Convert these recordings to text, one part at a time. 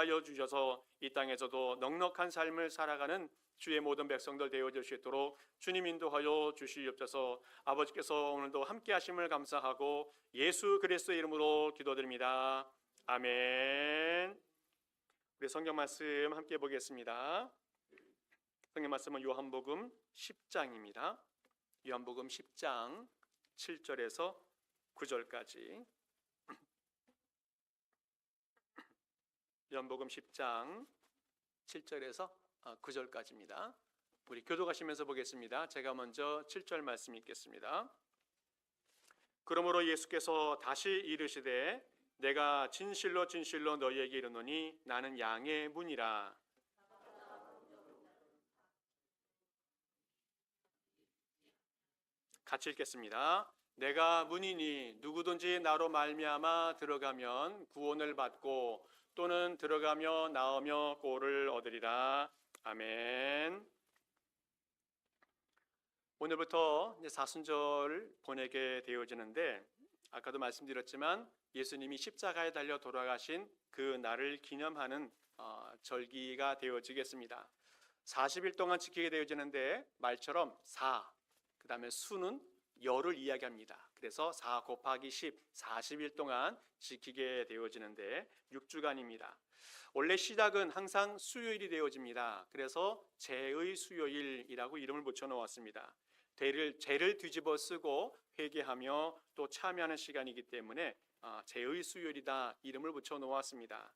하여 주셔서 이 땅에서도 넉넉한 삶을 살아가는 주의 모든 백성들 되어질 수 있도록 주님 인도하여 주시옵소서. 아버지께서 오늘도 함께 하심을 감사하고 예수 그리스도의 이름으로 기도드립니다. 아멘. 우리 성경 말씀 함께 보겠습니다. 성경 말씀은 요한복음 10장입니다. 요한복음 10장 7절에서 9절까지. 요한복음 10장 7절에서 9절까지입니다. 우리 교독하시면서 보겠습니다. 제가 먼저 7절 말씀 읽겠습니다. 그러므로 예수께서 다시 이르시되 내가 진실로 진실로 너희에게 이르노니 나는 양의 문이라. 같이 읽겠습니다. 내가 문이니 누구든지 나로 말미암아 들어가면 구원을 받고 또는 들어가며 나오며 꼴을 얻으리라. 아멘. 오늘부터 사순절 보내게 되어지는데 아까도 말씀드렸지만 예수님이 십자가에 달려 돌아가신 그 날을 기념하는 절기가 되어지겠습니다. 40일 동안 지키게 되어지는데 말처럼 4, 그 다음에 수는 열을 이야기합니다. 그래서 4 곱하기 10, 40일 동안 지키게 되어지는데 6주간입니다. 원래 시작은 항상 수요일이 되어집니다. 그래서 제의 수요일이라고 이름을 붙여놓았습니다. 죄를 뒤집어 쓰고 회개하며 또 참여하는 시간이기 때문에 제의 수요일이다 이름을 붙여놓았습니다.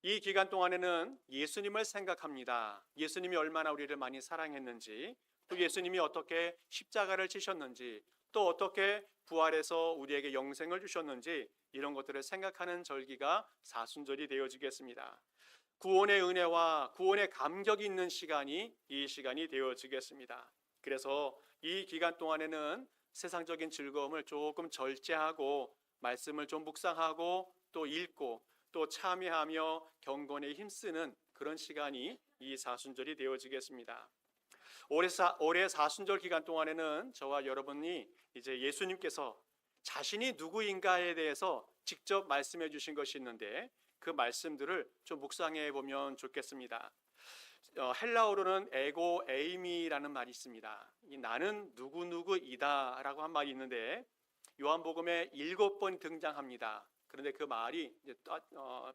이 기간 동안에는 예수님을 생각합니다. 예수님이 얼마나 우리를 많이 사랑했는지, 또 예수님이 어떻게 십자가를 지셨는지, 또 어떻게 부활해서 우리에게 영생을 주셨는지 이런 것들을 생각하는 절기가 사순절이 되어지겠습니다. 구원의 은혜와 구원의 감격이 있는 시간이 이 시간이 되어지겠습니다. 그래서 이 기간 동안에는 세상적인 즐거움을 조금 절제하고 말씀을 좀 묵상하고 또 읽고 또 참여하며 경건에 힘쓰는 그런 시간이 이 사순절이 되어지겠습니다. 올해 사순절 기간 동안에는 저와 여러분이 이제 예수님께서 자신이 누구인가에 대해서 직접 말씀해 주신 것이 있는데 그 말씀들을 좀 묵상해 보면 좋겠습니다. 헬라어로는 에고 에이미라는 말이 있습니다. 이 나는 누구누구이다 라고 한 말이 있는데 요한복음에 7번 등장합니다. 그런데 그 말이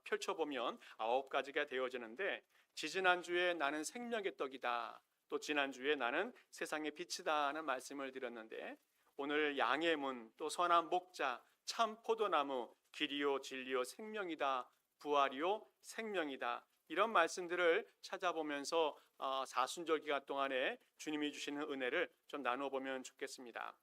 펼쳐보면 9가지가 되어지는데 지지난주에 나는 생명의 떡이다, 또 지난주에 나는 세상의 빛이다 하는 말씀을 드렸는데 오늘 양의 문, 또 선한 목자, 참 포도나무, 길이요 진리요 생명이다, 부활이요 생명이다 이런 말씀들을 찾아보면서 사순절 기간 동안에 주님이 주시는 은혜를 좀 나눠보면 좋겠습니다.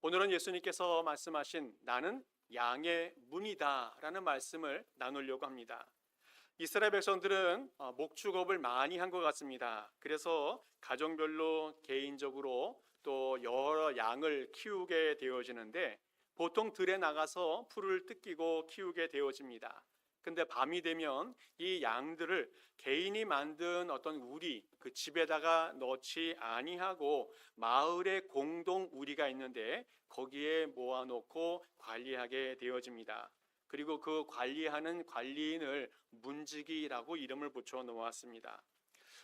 오늘은 예수님께서 말씀하신 나는 양의 문이다 라는 말씀을 나누려고 합니다. 이스라엘 백성들은 목축업을 많이 한 것 같습니다. 그래서 가정별로 개인적으로 또 여러 양을 키우게 되어지는데 보통 들에 나가서 풀을 뜯기고 키우게 되어집니다. 근데 밤이 되면 이 양들을 개인이 만든 어떤 우리, 그 집에다가 넣지 아니하고 마을에 공동 우리가 있는데 거기에 모아놓고 관리하게 되어집니다. 그리고 그 관리하는 관리인을 문지기라고 이름을 붙여 놓았습니다.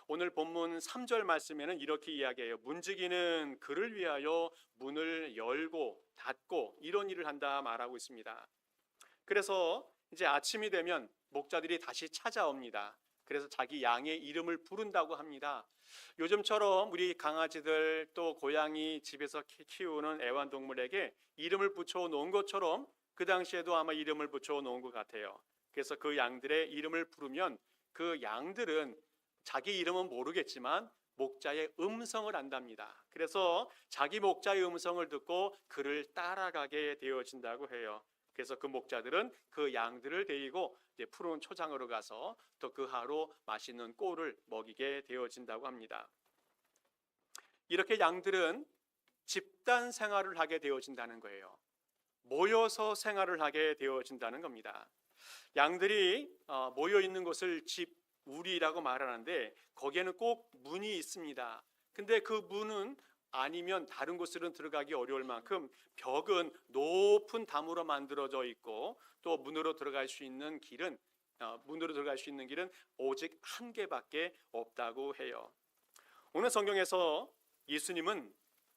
오늘 본문 3절 말씀에는 이렇게 이야기해요. 문지기는 그를 위하여 문을 열고 닫고 이런 일을 한다 말하고 있습니다. 그래서 이제 아침이 되면 목자들이 다시 찾아옵니다. 그래서 자기 양의 이름을 부른다고 합니다. 요즘처럼 우리 강아지들 또 고양이 집에서 키우는 애완동물에게 이름을 붙여 놓은 것처럼 그 당시에도 아마 이름을 붙여 놓은 것 같아요. 그래서 그 양들의 이름을 부르면 그 양들은 자기 이름은 모르겠지만 목자의 음성을 안답니다. 그래서 자기 목자의 음성을 듣고 그를 따라가게 되어진다고 해요. 그래서 그 목자들은 그 양들을 데리고 이제 푸른 초장으로 가서 또 그 하루 맛있는 꼴을 먹이게 되어진다고 합니다. 이렇게 양들은 집단 생활을 하게 되어진다는 거예요. 모여서 생활을 하게 되어진다는 겁니다. 양들이 모여 있는 곳을 집우리라고 말하는데 거기에는 꼭 문이 있습니다. 근데 그 문은 아니면 다른 곳으로는 들어가기 어려울 만큼 벽은 높은 담으로 만들어져 있고 또 문으로 들어갈 수 있는 길은 문으로 들어갈 수 있는 길은 오직 한 개밖에 없다고 해요. 오늘 성경에서 예수님은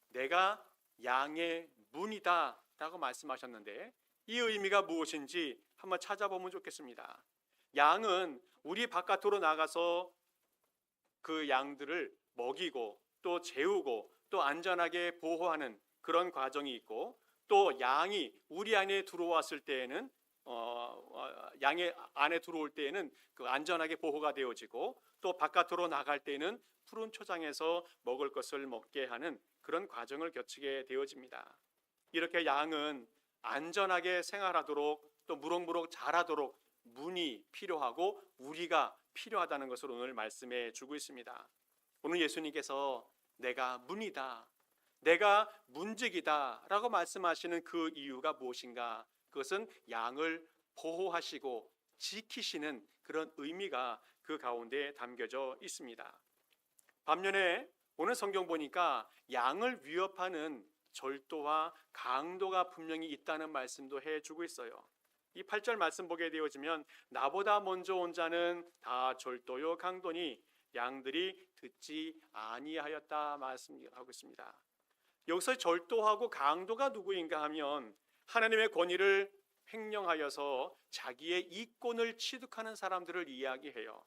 내가 양의 문이다 라고 말씀하셨는데 이 의미가 무엇인지 한번 찾아보면 좋겠습니다. 양은 우리 바깥으로 나가서 그 양들을 먹이고 또 재우고 또 안전하게 보호하는 그런 과정이 있고, 또 양이 우리 안에 들어왔을 때에는 양의 안에 들어올 때에는 그 안전하게 보호가 되어지고, 또 바깥으로 나갈 때에는 푸른 초장에서 먹을 것을 먹게 하는 그런 과정을 거치게 되어집니다. 이렇게 양은 안전하게 생활하도록 또 무럭무럭 자라도록 문이 필요하고 우리가 필요하다는 것을 오늘 말씀해 주고 있습니다. 오늘 예수님께서 내가 문이다, 내가 문지기다 라고 말씀하시는 그 이유가 무엇인가? 그것은 양을 보호하시고 지키시는 그런 의미가 그 가운데 담겨져 있습니다. 반면에 오늘 성경 보니까 양을 위협하는 절도와 강도가 분명히 있다는 말씀도 해주고 있어요. 이 8절 말씀 보게 되어지면 나보다 먼저 온 자는 다 절도요 강도니 양들이 듣지 아니하였다 말씀하고 있습니다. 여기서 절도하고 강도가 누구인가 하면 하나님의 권위를 횡령하여서 자기의 이권을 취득하는 사람들을 이야기해요.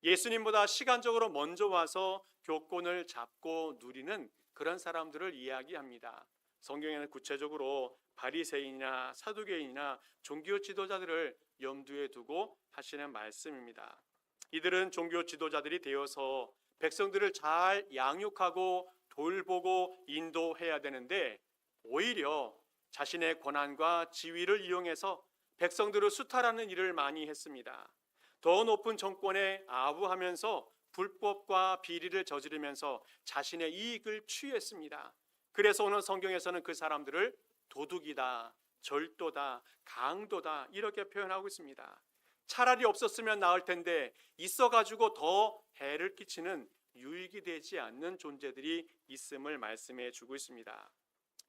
예수님보다 시간적으로 먼저 와서 교권을 잡고 누리는 그런 사람들을 이야기합니다. 성경에는 구체적으로 바리새인이나 사두개인이나 종교 지도자들을 염두에 두고 하시는 말씀입니다. 이들은 종교 지도자들이 되어서 백성들을 잘 양육하고 돌보고 인도해야 되는데 오히려 자신의 권한과 지위를 이용해서 백성들을 수탈하는 일을 많이 했습니다. 더 높은 정권에 아부하면서 불법과 비리를 저지르면서 자신의 이익을 취했습니다. 그래서 오늘 성경에서는 그 사람들을 도둑이다, 절도다, 강도다 이렇게 표현하고 있습니다. 차라리 없었으면 나을 텐데 있어가지고 더 해를 끼치는 유익이 되지 않는 존재들이 있음을 말씀해 주고 있습니다.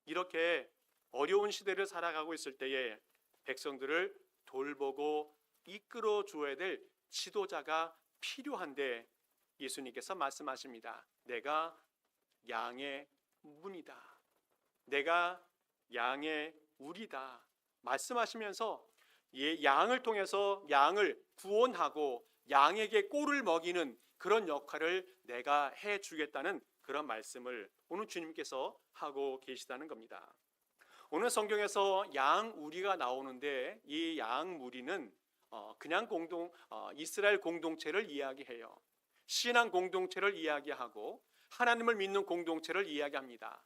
이렇게 어려운 시대를 살아가고 있을 때에 백성들을 돌보고 이끌어 주어야 될 지도자가 필요한데 예수님께서 말씀하십니다. 내가 양의 문이다, 내가 양의 우리다 말씀하시면서 양을 통해서 양을 구원하고 양에게 꼴을 먹이는 그런 역할을 내가 해주겠다는 그런 말씀을 오늘 주님께서 하고 계시다는 겁니다. 오늘 성경에서 양우리가 나오는데 이 양우리는 그냥 이스라엘 공동체를 이야기해요. 신앙 공동체를 이야기하고 하나님을 믿는 공동체를 이야기합니다.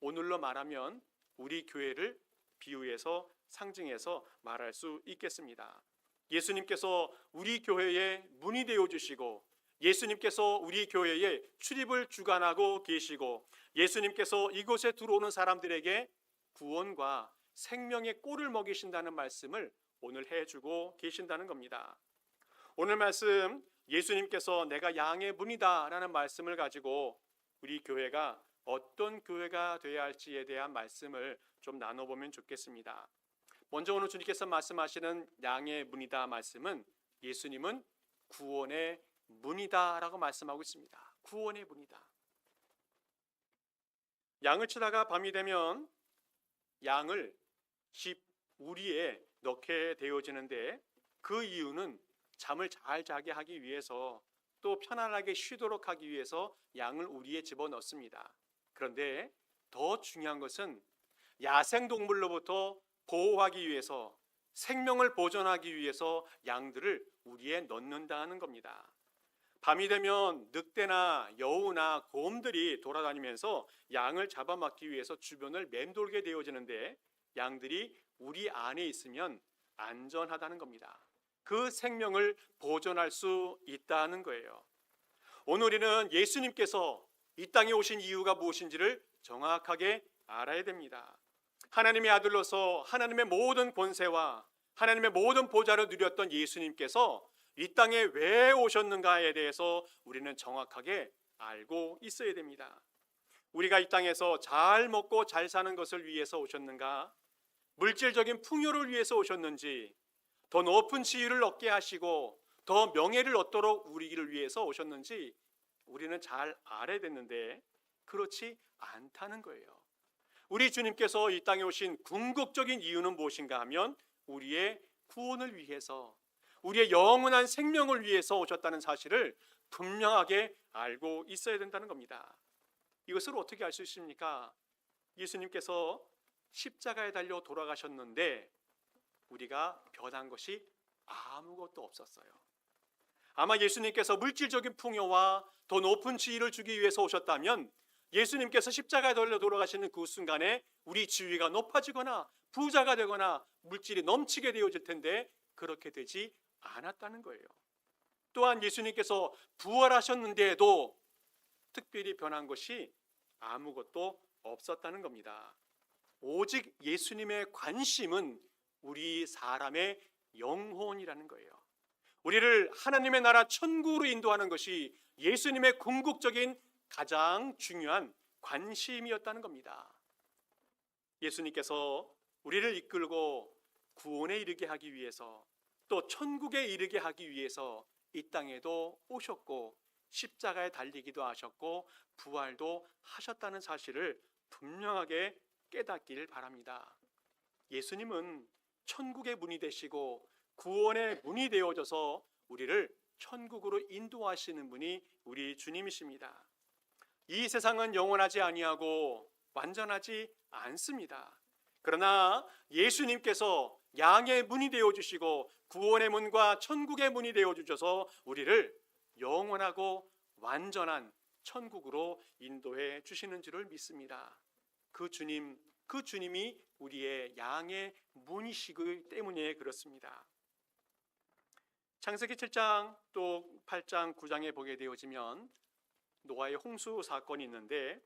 오늘로 말하면 우리 교회를 비유해서 상징해서 말할 수 있겠습니다. 예수님께서 우리 교회의 문이 되어 주시고 예수님께서 우리 교회에 출입을 주관하고 계시고 예수님께서 이곳에 들어오는 사람들에게 구원과 생명의 꼴을 먹이신다는 말씀을 오늘 해주고 계신다는 겁니다. 오늘 말씀 예수님께서 내가 양의 문이다 라는 말씀을 가지고 우리 교회가 어떤 교회가 되어야 할지에 대한 말씀을 좀 나눠보면 좋겠습니다. 먼저 오늘 주님께서 말씀하시는 양의 문이다 말씀은 예수님은 구원의 문이다 라고 말씀하고 있습니다. 구원의 문이다. 양을 치다가 밤이 되면 양을 집 우리에 넣게 되어지는데 그 이유는 잠을 잘 자게 하기 위해서 또 편안하게 쉬도록 하기 위해서 양을 우리에 집어넣습니다. 그런데 더 중요한 것은 야생동물로부터 보호하기 위해서 생명을 보존하기 위해서 양들을 우리에 넣는다는 겁니다. 밤이 되면 늑대나 여우나 곰들이 돌아다니면서 양을 잡아먹기 위해서 주변을 맴돌게 되어지는데 양들이 우리 안에 있으면 안전하다는 겁니다. 그 생명을 보존할 수 있다는 거예요. 오늘 우리는 예수님께서 이 땅에 오신 이유가 무엇인지를 정확하게 알아야 됩니다. 하나님의 아들로서 하나님의 모든 권세와 하나님의 모든 보좌를 누렸던 예수님께서 이 땅에 왜 오셨는가에 대해서 우리는 정확하게 알고 있어야 됩니다. 우리가 이 땅에서 잘 먹고 잘 사는 것을 위해서 오셨는가? 물질적인 풍요를 위해서 오셨는지, 더 높은 지위를 얻게 하시고 더 명예를 얻도록 우리를 위해서 오셨는지 우리는 잘 알아야 됐는데 그렇지 않다는 거예요. 우리 주님께서 이 땅에 오신 궁극적인 이유는 무엇인가 하면 우리의 구원을 위해서, 우리의 영원한 생명을 위해서 오셨다는 사실을 분명하게 알고 있어야 된다는 겁니다. 이것을 어떻게 알 수 있습니까? 예수님께서 십자가에 달려 돌아가셨는데 우리가 변한 것이 아무것도 없었어요. 아마 예수님께서 물질적인 풍요와 더 높은 지위를 주기 위해서 오셨다면 예수님께서 십자가에 달려 돌아가시는 그 순간에 우리 지위가 높아지거나 부자가 되거나 물질이 넘치게 되어질 텐데 그렇게 되지 않았다는 거예요. 또한 예수님께서 부활하셨는데도 특별히 변한 것이 아무것도 없었다는 겁니다. 오직 예수님의 관심은 우리 사람의 영혼이라는 거예요. 우리를 하나님의 나라 천국으로 인도하는 것이 예수님의 궁극적인 가장 중요한 관심이었다는 겁니다. 예수님께서 우리를 이끌고 구원에 이르게 하기 위해서 또 천국에 이르게 하기 위해서 이 땅에도 오셨고 십자가에 달리기도 하셨고 부활도 하셨다는 사실을 분명하게 깨닫길 바랍니다. 예수님은 천국의 문이 되시고 구원의 문이 되어져서 우리를 천국으로 인도하시는 분이 우리 주님이십니다. 이 세상은 영원하지 아니하고 완전하지 않습니다. 그러나 예수님께서 양의 문이 되어주시고 구원의 문과 천국의 문이 되어주셔서 우리를 영원하고 완전한 천국으로 인도해 주시는 줄을 믿습니다. 그 주님이 우리의 양의 문이시기 때문에 그렇습니다. 창세기 7장 또 8장 9장에 보게 되어지면 노아의 홍수 사건이 있는데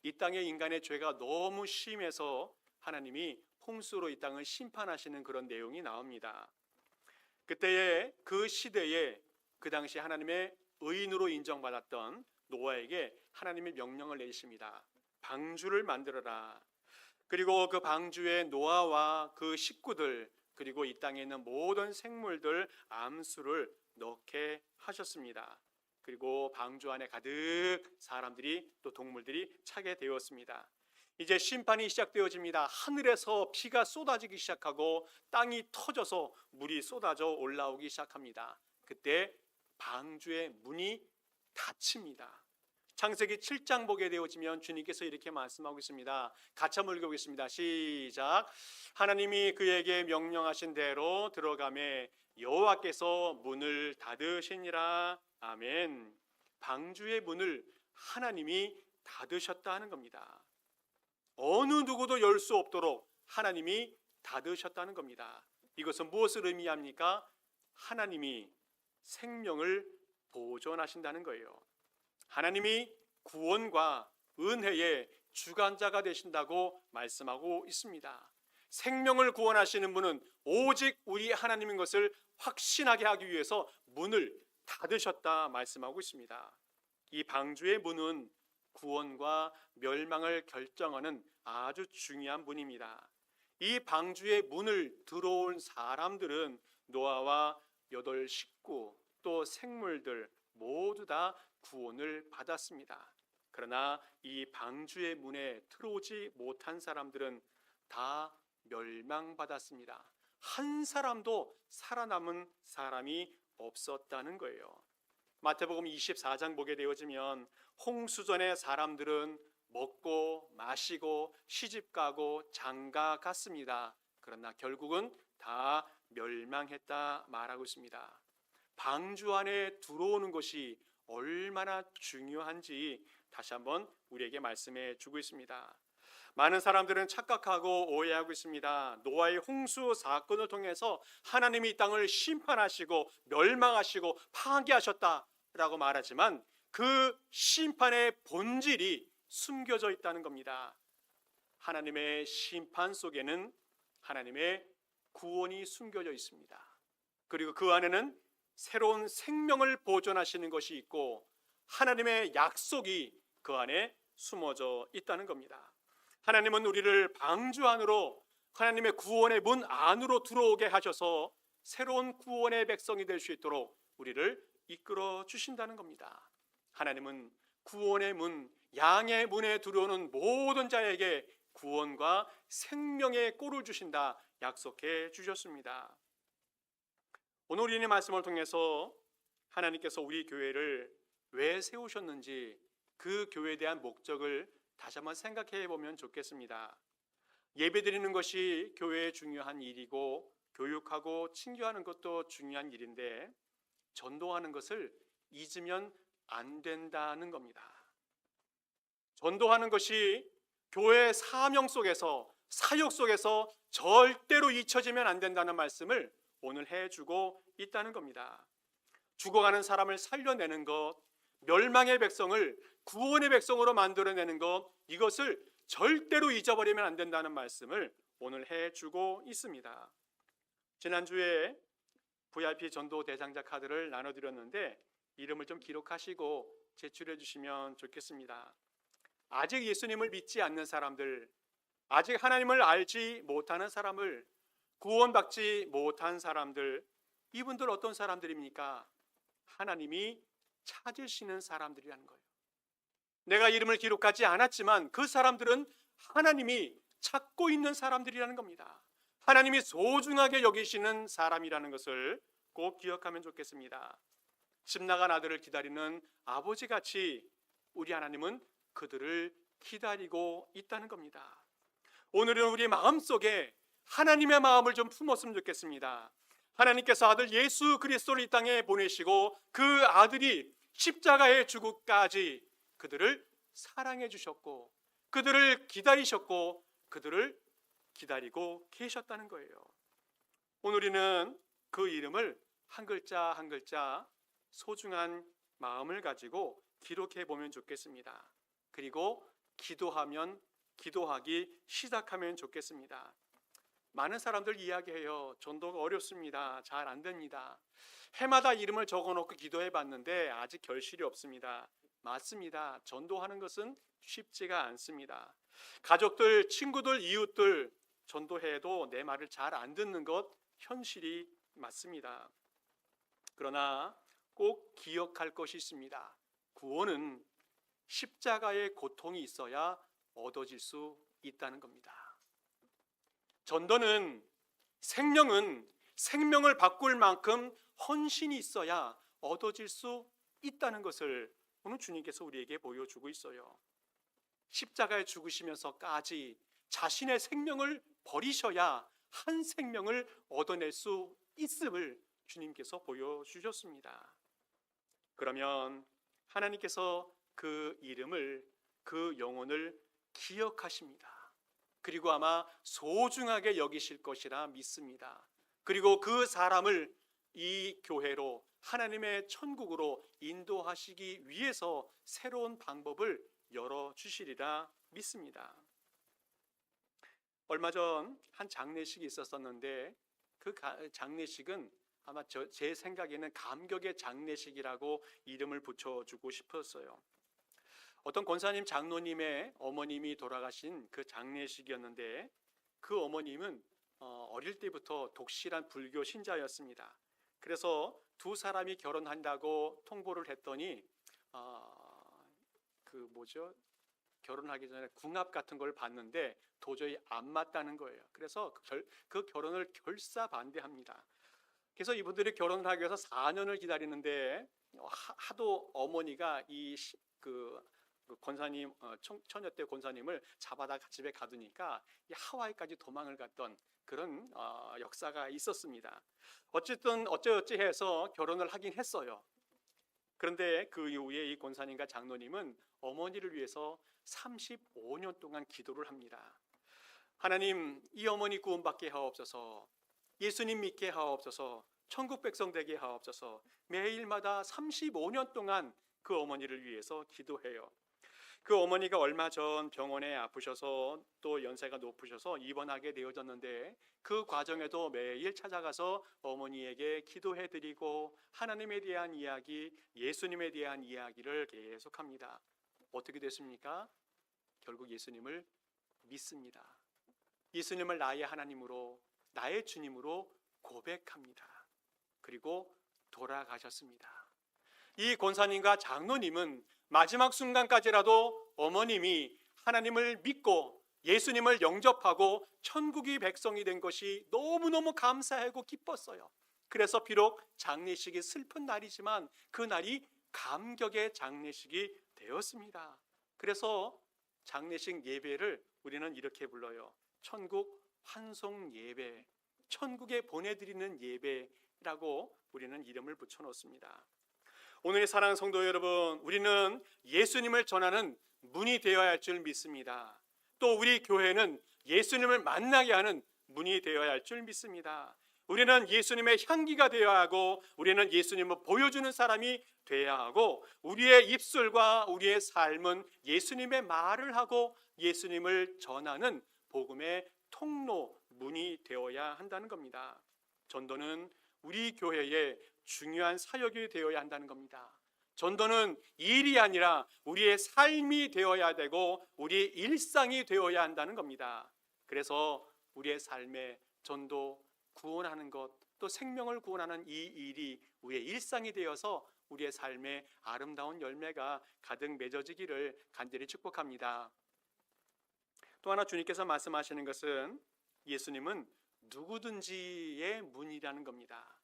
이 땅의 인간의 죄가 너무 심해서 하나님이 홍수로 이 땅을 심판하시는 그런 내용이 나옵니다. 그때에 그 시대에 그 당시 하나님의 의인으로 인정받았던 노아에게 하나님이 명령을 내리십니다. 방주를 만들어라. 그리고 그 방주에 노아와 그 식구들 그리고 이 땅에 있는 모든 생물들 암수를 넣게 하셨습니다. 그리고 방주 안에 가득 사람들이 또 동물들이 차게 되었습니다. 이제 심판이 시작되어집니다. 하늘에서 비가 쏟아지기 시작하고 땅이 터져서 물이 쏟아져 올라오기 시작합니다. 그때 방주의 문이 닫힙니다. 창세기 7장 보게 되어지면 주님께서 이렇게 말씀하고 있습니다. 같이 한번 읽어보겠습니다. 시작. 하나님이 그에게 명령하신 대로 들어가매 여호와께서 문을 닫으시니라. 아멘. 방주의 문을 하나님이 닫으셨다 하는 겁니다. 어느 누구도 열 수 없도록 하나님이 닫으셨다는 겁니다. 이것은 무엇을 의미합니까? 하나님이 생명을 보존하신다는 거예요. 하나님이 구원과 은혜의 주관자가 되신다고 말씀하고 있습니다. 생명을 구원하시는 분은 오직 우리 하나님인 것을 확신하게 하기 위해서 문을 닫으셨다 말씀하고 있습니다. 이 방주의 문은 구원과 멸망을 결정하는 아주 중요한 문입니다. 이 방주의 문을 들어온 사람들은 노아와 8 식구 또 생물들 모두 다 구원을 받았습니다. 그러나 이 방주의 문에 들어오지 못한 사람들은 다 멸망받았습니다. 한 사람도 살아남은 사람이 없었다는 거예요. 마태복음 24장 보게 되어지면 홍수전의 사람들은 먹고 마시고 시집가고 장가 갔습니다. 그러나 결국은 다 멸망했다 말하고 있습니다. 방주 안에 들어오는 것이 얼마나 중요한지 다시 한번 우리에게 말씀해 주고 있습니다. 많은 사람들은 착각하고 오해하고 있습니다. 노아의 홍수 사건을 통해서 하나님이 이 땅을 심판하시고 멸망하시고 파괴하셨다라고 말하지만 그 심판의 본질이 숨겨져 있다는 겁니다. 하나님의 심판 속에는 하나님의 구원이 숨겨져 있습니다. 그리고 그 안에는 새로운 생명을 보존하시는 것이 있고 하나님의 약속이 그 안에 숨어져 있다는 겁니다. 하나님은 우리를 방주 안으로 하나님의 구원의 문 안으로 들어오게 하셔서 새로운 구원의 백성이 될 수 있도록 우리를 이끌어 주신다는 겁니다. 하나님은 구원의 문, 양의 문에 들어오는 모든 자에게 구원과 생명의 꼴을 주신다 약속해 주셨습니다. 오늘 우리의 말씀을 통해서 하나님께서 우리 교회를 왜 세우셨는지 그 교회에 대한 목적을 다시 한번 생각해 보면 좋겠습니다. 예배드리는 것이 교회의 중요한 일이고 교육하고 친교하는 것도 중요한 일인데 전도하는 것을 잊으면 안 된다는 겁니다. 전도하는 것이 교회의 사명 속에서 사역 속에서 절대로 잊혀지면 안 된다는 말씀을 오늘 해주고 있다는 겁니다. 죽어가는 사람을 살려내는 것, 멸망의 백성을 구원의 백성으로 만들어내는 것, 이것을 절대로 잊어버리면 안 된다는 말씀을 오늘 해주고 있습니다. 지난주에 VIP 전도 대상자 카드를 나눠드렸는데 이름을 좀 기록하시고 제출해 주시면 좋겠습니다. 아직 예수님을 믿지 않는 사람들, 아직 하나님을 알지 못하는 사람을, 구원받지 못한 사람들, 이분들 어떤 사람들입니까? 하나님이 찾으시는 사람들이라는 거예요. 내가 이름을 기록하지 않았지만 그 사람들은 하나님이 찾고 있는 사람들이라는 겁니다. 하나님이 소중하게 여기시는 사람이라는 것을 꼭 기억하면 좋겠습니다. 집 나간 아들을 기다리는 아버지같이 우리 하나님은 그들을 기다리고 있다는 겁니다. 오늘은 우리 마음속에 하나님의 마음을 좀 품었으면 좋겠습니다. 하나님께서 아들 예수 그리스도를 이 땅에 보내시고 그 아들이 십자가에 죽기까지 그들을 사랑해 주셨고 그들을 기다리셨고 그들을 기다리고 계셨다는 거예요. 오늘 우리는 그 이름을 한 글자 한 글자 소중한 마음을 가지고 기록해 보면 좋겠습니다. 그리고 기도하기 시작하면 좋겠습니다. 많은 사람들 이야기해요. 전도가 어렵습니다. 잘 안 됩니다. 해마다 이름을 적어놓고 기도해 봤는데 아직 결실이 없습니다. 맞습니다. 전도하는 것은 쉽지가 않습니다. 가족들, 친구들, 이웃들 전도해도 내 말을 잘 안 듣는 것 현실이 맞습니다. 그러나 꼭 기억할 것이 있습니다. 구원은 십자가의 고통이 있어야 얻어질 수 있다는 겁니다. 전도는 생명을 바꿀 만큼 헌신이 있어야 얻어질 수 있다는 것을 오늘 주님께서 우리에게 보여주고 있어요. 십자가에 죽으시면서까지 자신의 생명을 버리셔야 한 생명을 얻어낼 수 있음을 주님께서 보여주셨습니다. 그러면 하나님께서 그 이름을, 그 영혼을 기억하십니다. 그리고 아마 소중하게 여기실 것이라 믿습니다. 그리고 그 사람을 이 교회로 하나님의 천국으로 인도하시기 위해서 새로운 방법을 열어주시리라 믿습니다. 얼마 전 한 장례식이 있었었는데 그 장례식은 아마 제 생각에는 감격의 장례식이라고 이름을 붙여주고 싶었어요. 어떤 권사님 장로님의 어머님이 돌아가신 그 장례식이었는데 그 어머님은 어릴 때부터 독실한 불교 신자였습니다. 그래서 두 사람이 결혼한다고 통보를 했더니 결혼하기 전에 궁합 같은 걸 봤는데 도저히 안 맞다는 거예요. 그래서 그 결혼을 결사반대합니다. 그래서 이분들이 결혼을 하기 위해서 4년을 기다리는데 하도 어머니가 그 권사님 처녀 때 권사님을 잡아다 집에 가두니까 하와이까지 도망을 갔던 그런 역사가 있었습니다. 어쨌든 어찌어찌 해서 결혼을 하긴 했어요. 그런데 그 이후에 이 권사님과 장로님은 어머니를 위해서 35년 동안 기도를 합니다. 하나님, 이 어머니 구원받게 하옵소서, 예수님 믿게 하옵소서, 천국 백성 되게 하옵소서. 매일마다 35년 동안 그 어머니를 위해서 기도해요. 그 어머니가 얼마 전 병원에 아프셔서 또 연세가 높으셔서 입원하게 되어졌는데 그 과정에도 매일 찾아가서 어머니에게 기도해드리고 하나님에 대한 이야기, 예수님에 대한 이야기를 계속합니다. 어떻게 됐습니까? 결국 예수님을 믿습니다. 예수님을 나의 하나님으로, 나의 주님으로 고백합니다. 그리고 돌아가셨습니다. 이 권사님과 장로님은 마지막 순간까지라도 어머님이 하나님을 믿고 예수님을 영접하고 천국의 백성이 된 것이 너무너무 감사하고 기뻤어요. 그래서 비록 장례식이 슬픈 날이지만 그 날이 감격의 장례식이 되었습니다. 그래서 장례식 예배를 우리는 이렇게 불러요. 천국 환송 예배, 천국에 보내드리는 예배라고 우리는 이름을 붙여놓습니다. 오늘의 사랑하는 성도 여러분, 우리는 예수님을 전하는 문이 되어야 할 줄 믿습니다. 또 우리 교회는 예수님을 만나게 하는 문이 되어야 할 줄 믿습니다. 우리는 예수님의 향기가 되어야 하고, 우리는 예수님을 보여주는 사람이 되어야 하고, 우리의 입술과 우리의 삶은 예수님의 말을 하고 예수님을 전하는 복음의 통로, 문이 되어야 한다는 겁니다. 전도는 우리 교회의 중요한 사역이 되어야 한다는 겁니다. 전도는 일이 아니라 우리의 삶이 되어야 되고 우리의 일상이 되어야 한다는 겁니다. 그래서 우리의 삶에 전도, 구원하는 것, 또 생명을 구원하는 이 일이 우리의 일상이 되어서 우리의 삶에 아름다운 열매가 가득 맺어지기를 간절히 축복합니다. 또 하나 주님께서 말씀하시는 것은 예수님은 누구든지의 문이라는 겁니다.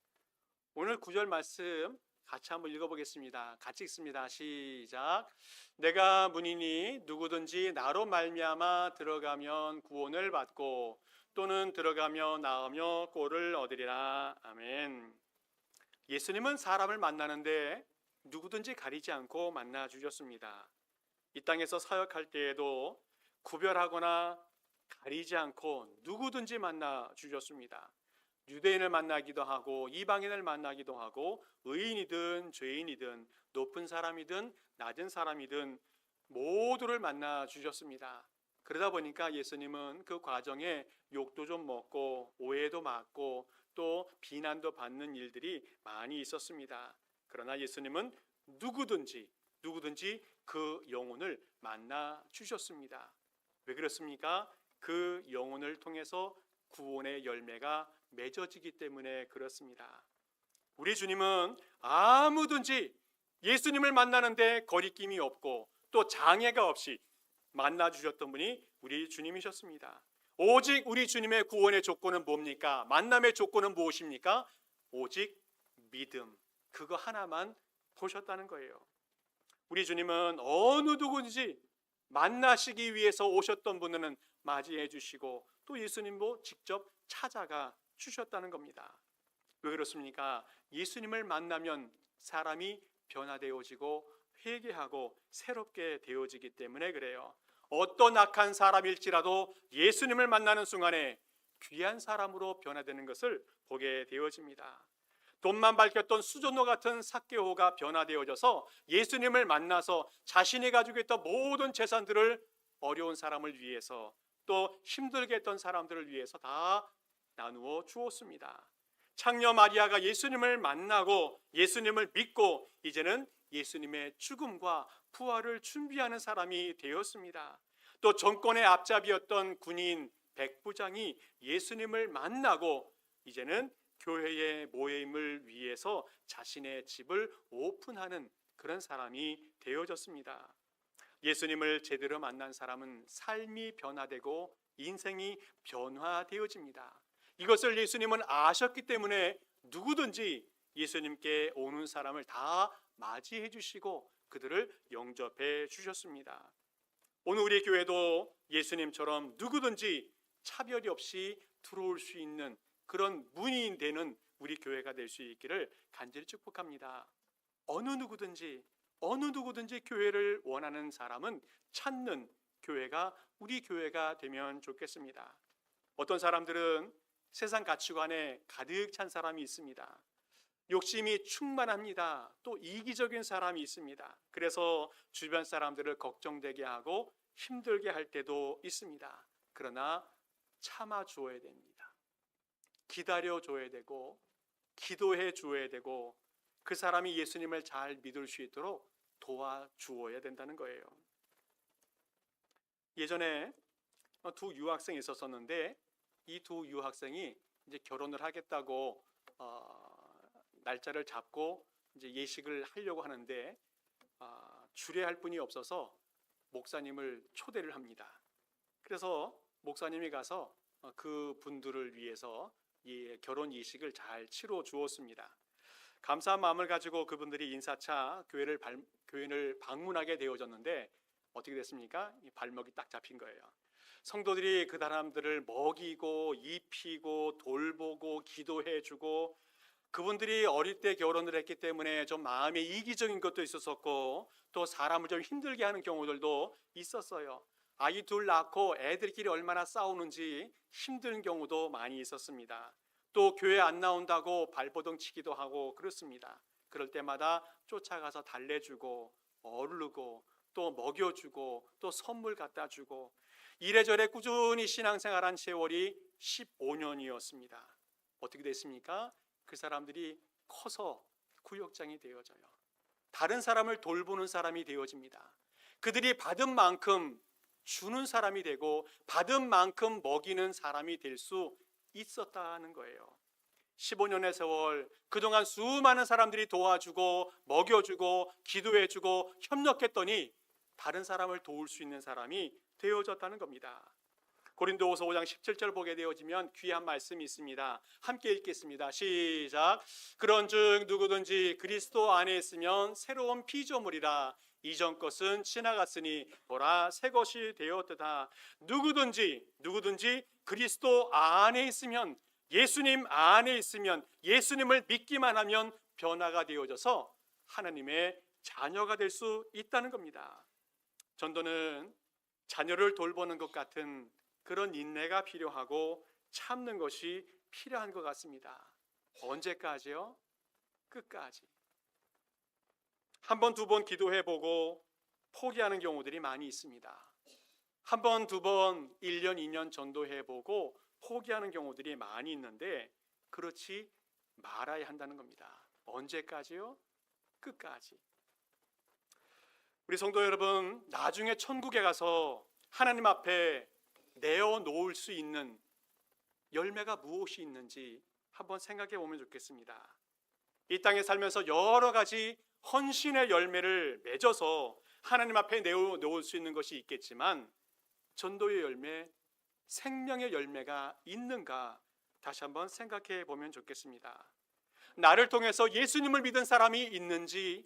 오늘 9절 말씀 같이 한번 읽어보겠습니다. 같이 읽습니다. 시작. 내가 문이니 누구든지 나로 말미암아 들어가면 구원을 받고 또는 들어가며 나오며 꼴을 얻으리라. 아멘. 예수님은 사람을 만나는데 누구든지 가리지 않고 만나 주셨습니다. 이 땅에서 사역할 때에도 구별하거나 가리지 않고 누구든지 만나 주셨습니다. 유대인을 만나기도 하고 이방인을 만나기도 하고 의인이든 죄인이든 높은 사람이든 낮은 사람이든 모두를 만나 주셨습니다. 그러다 보니까 예수님은 그 과정에 욕도 좀 먹고 오해도 받고 또 비난도 받는 일들이 많이 있었습니다. 그러나 예수님은 누구든지 그 영혼을 만나 주셨습니다. 왜 그렇습니까? 그 영혼을 통해서 구원의 열매가 맺어지기 때문에 그렇습니다. 우리 주님은 아무든지 예수님을 만나는데 거리낌이 없고 또 장애가 없이 만나 주셨던 분이 우리 주님이셨습니다. 오직 우리 주님의 구원의 조건은 뭡니까? 만남의 조건은 무엇입니까? 오직 믿음, 그거 하나만 보셨다는 거예요. 우리 주님은 어느 누구든지 만나시기 위해서 오셨던 분들은 맞이해 주시고 또 예수님도 직접 찾아가 주셨다는 겁니다. 왜 그렇습니까? 예수님을 만나면 사람이 변화되어지고 회개하고 새롭게 되어지기 때문에 그래요. 어떤 악한 사람일지라도 예수님을 만나는 순간에 귀한 사람으로 변화되는 것을 보게 되어집니다. 돈만 밝혔던 수전노 같은 삭개오가 변화되어져서 예수님을 만나서 자신이 가지고 있던 모든 재산들을 어려운 사람을 위해서 또 힘들게 했던 사람들을 위해서 다 나누어 주었습니다. 창녀 마리아가 예수님을 만나고 예수님을 믿고 이제는 예수님의 죽음과 부활을 준비하는 사람이 되었습니다. 또 정권의 앞잡이였던 군인 백부장이 예수님을 만나고 이제는 교회의 모임을 위해서 자신의 집을 오픈하는 그런 사람이 되어졌습니다. 예수님을 제대로 만난 사람은 삶이 변화되고 인생이 변화되어집니다. 이것을 예수님은 아셨기 때문에 누구든지 예수님께 오는 사람을 다 맞이해 주시고 그들을 영접해 주셨습니다. 오늘 우리 교회도 예수님처럼 누구든지 차별이 없이 들어올 수 있는 그런 문이 되는 우리 교회가 될 수 있기를 간절히 축복합니다. 어느 누구든지 교회를 원하는 사람은 찾는 교회가 우리 교회가 되면 좋겠습니다. 어떤 사람들은 세상 가치관에 가득 찬 사람이 있습니다. 욕심이 충만합니다. 또 이기적인 사람이 있습니다. 그래서 주변 사람들을 걱정되게 하고 힘들게 할 때도 있습니다. 그러나 참아 주어야 됩니다. 기다려 줘야 되고 기도해 주어야 되고 그 사람이 예수님을 잘 믿을 수 있도록 도와주어야 된다는 거예요. 예전에 두 유학생이 있었었는데 이 두 유학생이 이제 결혼을 하겠다고 날짜를 잡고 이제 예식을 하려고 하는데 주례할 분이 없어서 목사님을 초대를 합니다. 그래서 목사님이 가서 그 분들을 위해서 결혼 예식을 잘 치러 주었습니다. 감사한 마음을 가지고 그분들이 인사차 교회를 방문하게 되어졌는데 어떻게 됐습니까? 이 발목이 딱 잡힌 거예요. 성도들이 그 사람들을 먹이고 입히고 돌보고 기도해주고, 그분들이 어릴 때 결혼을 했기 때문에 좀 마음에 이기적인 것도 있었었고 또 사람을 좀 힘들게 하는 경우들도 있었어요. 아이 둘 낳고 애들끼리 얼마나 싸우는지 힘든 경우도 많이 있었습니다. 또 교회 안 나온다고 발버둥 치기도 하고 그렇습니다. 그럴 때마다 쫓아가서 달래주고 어르고 또 먹여주고 또 선물 갖다 주고 이래저래 꾸준히 신앙생활한 세월이 15년이었습니다. 어떻게 됐습니까? 그 사람들이 커서 구역장이 되어져요. 다른 사람을 돌보는 사람이 되어집니다. 그들이 받은 만큼 주는 사람이 되고 받은 만큼 먹이는 사람이 될 수 있었다는 거예요. 15년의 세월, 그동안 수많은 사람들이 도와주고 먹여주고 기도해주고 협력했더니 다른 사람을 도울 수 있는 사람이 되어졌다는 겁니다. 고린도후서 5장 17절 보게 되어지면 귀한 말씀이 있습니다. 함께 읽겠습니다. 시작. 그런즉 누구든지 그리스도 안에 있으면 새로운 피조물이라. 이전 것은 지나갔으니 보라 새 것이 되었도다. 누구든지 그리스도 안에 있으면, 예수님 안에 있으면, 예수님을 믿기만 하면 변화가 되어져서 하나님의 자녀가 될 수 있다는 겁니다. 전도는 자녀를 돌보는 것 같은 그런 인내가 필요하고 참는 것이 필요한 것 같습니다. 언제까지요? 끝까지. 한 번, 두 번 기도해보고 포기하는 경우들이 많이 있습니다. 한 번, 두 번, 1년, 2년 전도해보고 포기하는 경우들이 많이 있는데 그렇지 말아야 한다는 겁니다. 언제까지요? 끝까지. 우리 성도 여러분, 나중에 천국에 가서 하나님 앞에 내어놓을 수 있는 열매가 무엇이 있는지 한번 생각해 보면 좋겠습니다. 이 땅에 살면서 여러 가지 헌신의 열매를 맺어서 하나님 앞에 내어놓을 수 있는 것이 있겠지만 전도의 열매, 생명의 열매가 있는가 다시 한번 생각해 보면 좋겠습니다. 나를 통해서 예수님을 믿은 사람이 있는지,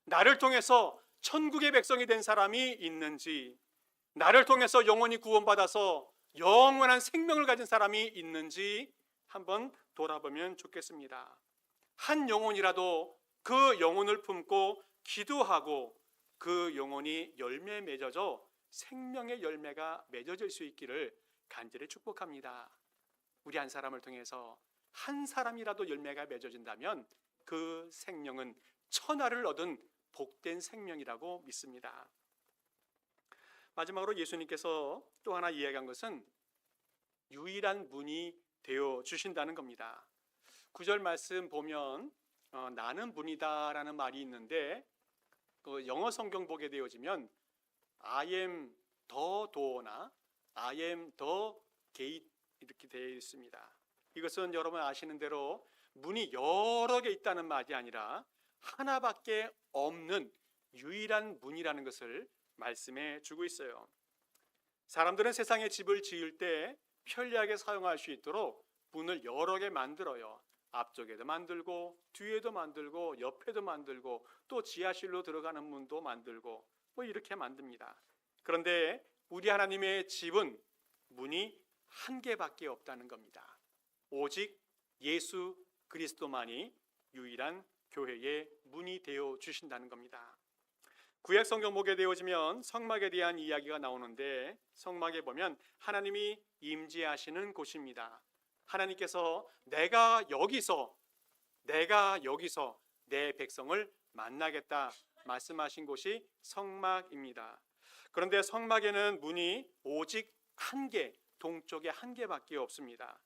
나를 통해서 천국의 백성이 된 사람이 있는지, 나를 통해서 영원히 구원받아서 영원한 생명을 가진 사람이 있는지 한번 돌아보면 좋겠습니다. 한 영혼이라도 그 영혼을 품고 기도하고 그 영혼이 열매 맺어져 생명의 열매가 맺어질 수 있기를 간절히 축복합니다. 우리 한 사람을 통해서 한 사람이라도 열매가 맺어진다면 그 생명은 천하를 얻은 복된 생명이라고 믿습니다. 마지막으로 예수님께서 또 하나 이야기한 것은 유일한 문이 되어 주신다는 겁니다. 9절 말씀 보면 나는 문이다 라는 말이 있는데 그 영어 성경 보게 되어지면 I am the door나 I am the gate 이렇게 되어 있습니다. 이것은 여러분 아시는 대로 문이 여러 개 있다는 말이 아니라 하나밖에 없는 유일한 문이라는 것을 말씀해 주고 있어요. 사람들은 세상에 집을 지을 때 편리하게 사용할 수 있도록 문을 여러 개 만들어요. 앞쪽에도 만들고 뒤에도 만들고 옆에도 만들고 또 지하실로 들어가는 문도 만들고 이렇게 만듭니다. 그런데 우리 하나님의 집은 문이 한 개밖에 없다는 겁니다. 오직 예수 그리스도만이 유일한 교회의 문이 되어 주신다는 겁니다. 구약 성경 보게 되어지면 성막에 대한 이야기가 나오는데 성막에 보면 하나님이 임재하시는 곳입니다. 하나님께서 내가 여기서 내 백성을 만나겠다 말씀하신 곳이 성막입니다. 그런데 성막에는 문이 오직 한 개, 동쪽에 한 개밖에 없습니다.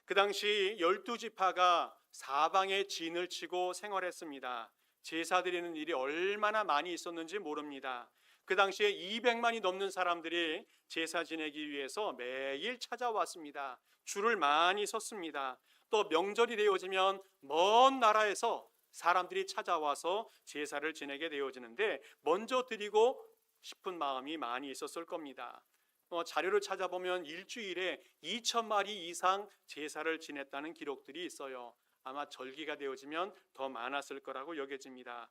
그 당시 12지파가 사방에 진을 치고 생활했습니다. 제사 드리는 일이 얼마나 많이 있었는지 모릅니다. 그 당시에 200만이 넘는 사람들이 제사 지내기 위해서 매일 찾아왔습니다. 줄을 많이 섰습니다. 또 명절이 되어지면 먼 나라에서 사람들이 찾아와서 제사를 지내게 되어지는데 먼저 드리고 싶은 마음이 많이 있었을 겁니다. 자료를 찾아보면 일주일에 2,000마리 이상 제사를 지냈다는 기록들이 있어요. 아마 절기가 되어지면 더 많았을 거라고 여겨집니다.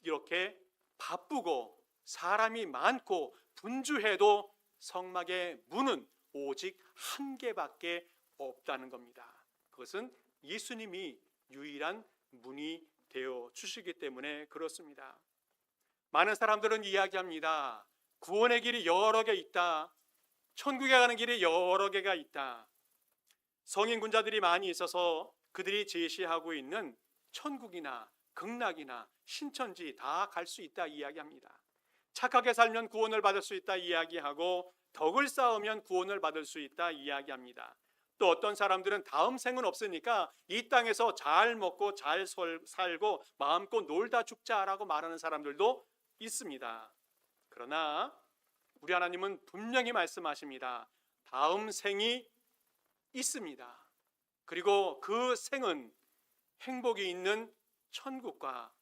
이렇게 바쁘고 사람이 많고 분주해도 성막의 문은 오직 한 개밖에 없다는 겁니다. 그것은 예수님이 유일한 문이 되어 주시기 때문에 그렇습니다. 많은 사람들은 이야기합니다. 구원의 길이 여러 개 있다. 천국에 가는 길이 여러 개가 있다. 성인군자들이 많이 있어서 그들이 제시하고 있는 천국이나 극락이나 신천지 다 갈 수 있다 이야기합니다. 착하게 살면 구원을 받을 수 있다 이야기하고 덕을 쌓으면 구원을 받을 수 있다 이야기합니다. 또 어떤 사람들은 다음 생은 없으니까 이 땅에서 잘 먹고 잘 살고 마음껏 놀다 죽자라고 말하는 사람들도 있습니다. 그러나 우리 하나님은 분명히 말씀하십니다. 다음 생이 있습니다. 그리고 그 생은 행복이 있는 천국과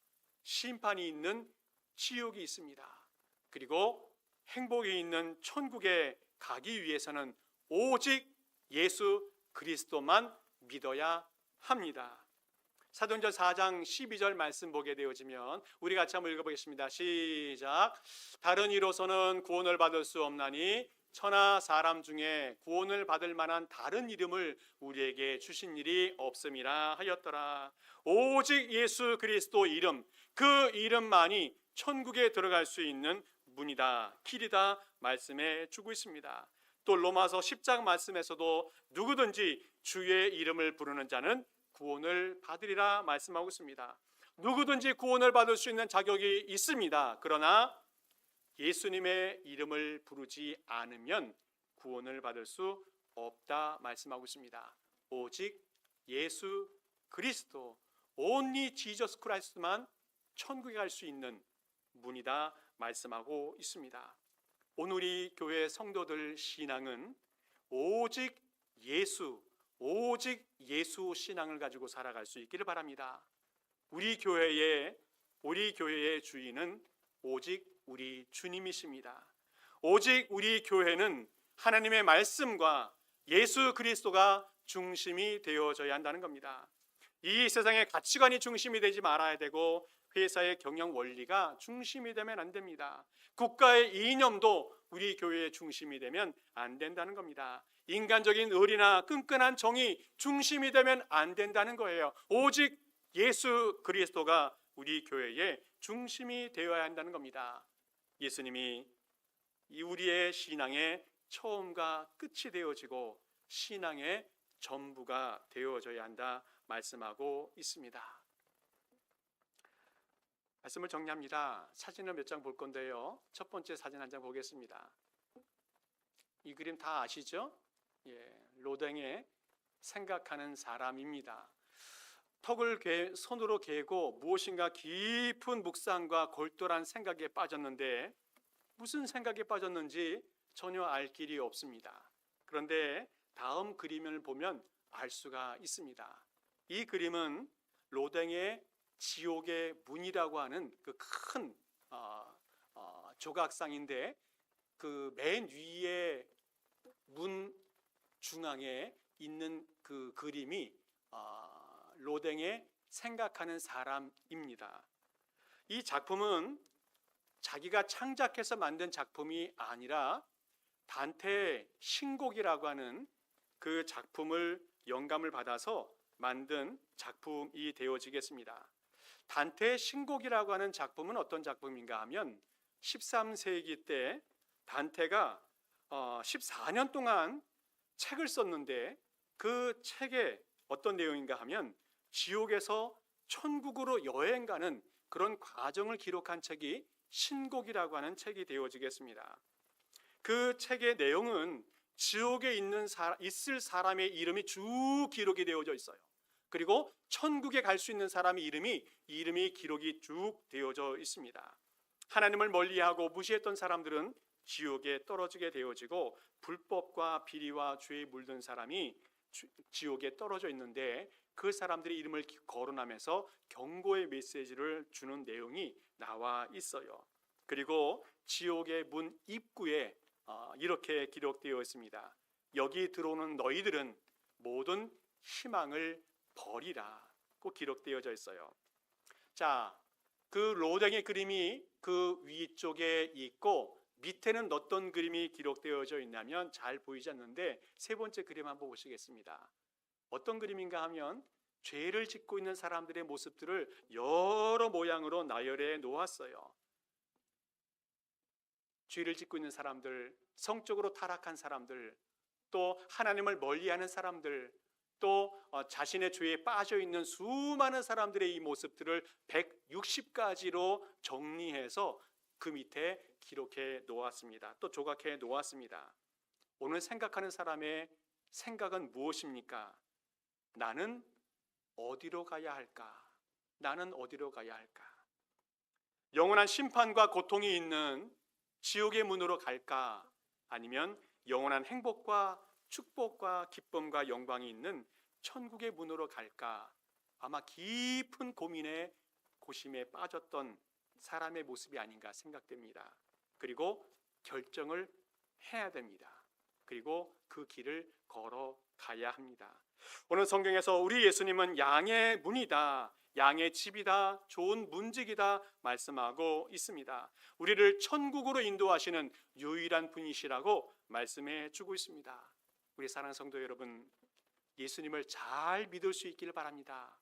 심판이 있는 지옥이 있습니다. 그리고 행복이 있는 천국에 가기 위해서는 오직 예수 그리스도만 믿어야 합니다. 사도행전 4장 12절 말씀 보게 되어지면 우리 같이 한번 읽어보겠습니다. 시작. 다른 이로서는 구원을 받을 수 없나니 천하 사람 중에 구원을 받을 만한 다른 이름을 우리에게 주신 일이 없음이라 하였더라. 오직 예수 그리스도 이름, 그 이름만이 천국에 들어갈 수 있는 문이다, 길이다 말씀해 주고 있습니다. 또 로마서 10장 말씀에서도 누구든지 주의 이름을 부르는 자는 구원을 받으리라 말씀하고 있습니다. 누구든지 구원을 받을 수 있는 자격이 있습니다. 그러나 예수님의 이름을 부르지 않으면 구원을 받을 수 없다 말씀하고 있습니다. 오직 예수 그리스도, only Jesus Christ만 천국에 갈 수 있는 문이다 말씀하고 있습니다. 오늘 우리 교회 성도들 신앙은 오직 예수 신앙을 가지고 살아갈 수 있기를 바랍니다. 우리 교회의 주인은 오직 우리 주님이십니다. 오직 우리 교회는 하나님의 말씀과 예수 그리스도가 중심이 되어져야 한다는 겁니다. 이 세상의 가치관이 중심이 되지 말아야 되고 회사의 경영 원리가 중심이 되면 안 됩니다. 국가의 이념도 우리 교회의 중심이 되면 안 된다는 겁니다. 인간적인 의리나 끈끈한 정이 중심이 되면 안 된다는 거예요. 오직 예수 그리스도가 우리 교회의 중심이 되어야 한다는 겁니다. 예수님이 우리의 신앙의 처음과 끝이 되어지고 신앙의 전부가 되어져야 한다 말씀하고 있습니다. 말씀을 정리합니다. 사진을 몇 장 볼 건데요. 첫 번째 사진 한 장 보겠습니다. 이 그림 다 아시죠? 로댕의 생각하는 사람입니다. 턱을 손으로 개고 무엇인가 깊은 묵상과 골똘한 생각에 빠졌는데 무슨 생각에 빠졌는지 전혀 알 길이 없습니다. 그런데 다음 그림을 보면 알 수가 있습니다. 이 그림은 로댕의 지옥의 문이라고 하는 그 큰 조각상인데 그 맨 위에 문 중앙에 있는 그 그림이 로댕의 생각하는 사람입니다. 이 작품은 자기가 창작해서 만든 작품이 아니라 단테의 신곡이라고 하는 그 작품을 영감을 받아서 만든 작품이 되어지겠습니다. 단테의 신곡이라고 하는 작품은 어떤 작품인가 하면 13세기 때 단테가 14년 동안 책을 썼는데 그 책에 어떤 내용인가 하면 지옥에서 천국으로 여행 가는 그런 과정을 기록한 책이 신곡이라고 하는 책이 되어지겠습니다. 그 책의 내용은 지옥에 있을 사람의 이름이 쭉 기록이 되어져 있어요. 그리고 천국에 갈 수 있는 사람의 이름이 기록이 쭉 되어져 있습니다. 하나님을 멀리하고 무시했던 사람들은 지옥에 떨어지게 되어지고, 불법과 비리와 죄에 물든 사람이 지옥에 떨어져 있는데, 그 사람들의 이름을 거론하면서 경고의 메시지를 주는 내용이 나와 있어요. 그리고 지옥의 문 입구에 이렇게 기록되어 있습니다. 여기 들어오는 너희들은 모든 희망을 버리라고 기록되어져 있어요. 자, 그 로댕의 그림이 그 위쪽에 있고, 밑에는 어떤 그림이 기록되어져 있냐면 잘 보이지 않는데, 세 번째 그림 한번 보시겠습니다. 어떤 그림인가 하면 죄를 짓고 있는 사람들의 모습들을 여러 모양으로 나열해 놓았어요. 죄를 짓고 있는 사람들, 성적으로 타락한 사람들, 또 하나님을 멀리하는 사람들, 또 자신의 죄에 빠져 있는 수많은 사람들의 이 모습들을 160가지로 정리해서 그 밑에 기록해 놓았습니다. 또 조각해 놓았습니다. 오늘 생각하는 사람의 생각은 무엇입니까? 나는 어디로 가야 할까? 나는 어디로 가야 할까? 영원한 심판과 고통이 있는 지옥의 문으로 갈까? 아니면 영원한 행복과 축복과 기쁨과 영광이 있는 천국의 문으로 갈까? 아마 깊은 고민에 고심에 빠졌던 사람의 모습이 아닌가 생각됩니다. 그리고 결정을 해야 됩니다. 그리고 그 길을 걸어가야 합니다. 오늘 성경에서 우리 예수님은 양의 문이다, 양의 집이다, 좋은 문지기다 말씀하고 있습니다. 우리를 천국으로 인도하시는 유일한 분이시라고 말씀해 주고 있습니다. 우리 사랑하는 성도 여러분, 예수님을 잘 믿을 수 있기를 바랍니다.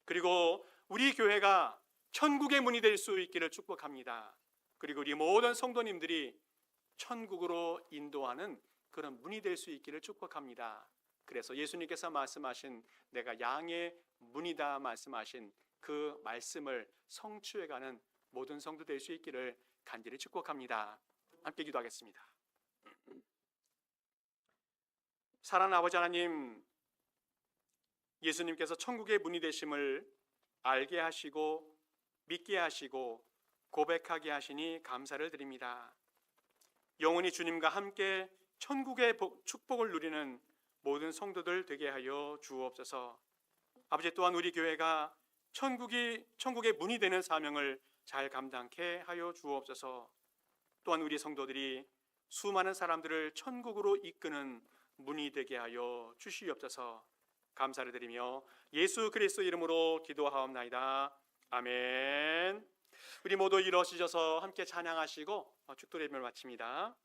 그리고 우리 교회가 천국의 문이 될 수 있기를 축복합니다. 그리고 우리 모든 성도님들이 천국으로 인도하는 그런 문이 될 수 있기를 축복합니다. 그래서 예수님께서 말씀하신 내가 양의 문이다 말씀하신 그 말씀을 성취해가는 모든 성도 될 수 있기를 간절히 축복합니다. 함께 기도하겠습니다. 사랑하는 아버지 하나님, 예수님께서 천국의 문이 되심을 알게 하시고 믿게 하시고 고백하게 하시니 감사를 드립니다. 영원히 주님과 함께 천국의 축복을 누리는 모든 성도들 되게 하여 주옵소서. 아버지, 또한 우리 교회가 천국의 문이 되는 사명을 잘 감당케 하여 주옵소서. 또한 우리 성도들이 수많은 사람들을 천국으로 이끄는 문이 되게 하여 주시옵소서. 감사를 드리며 예수 그리스도 이름으로 기도하옵나이다. 아멘. 우리 모두 일어서셔서 함께 찬양하시고 축도 예배를 마칩니다.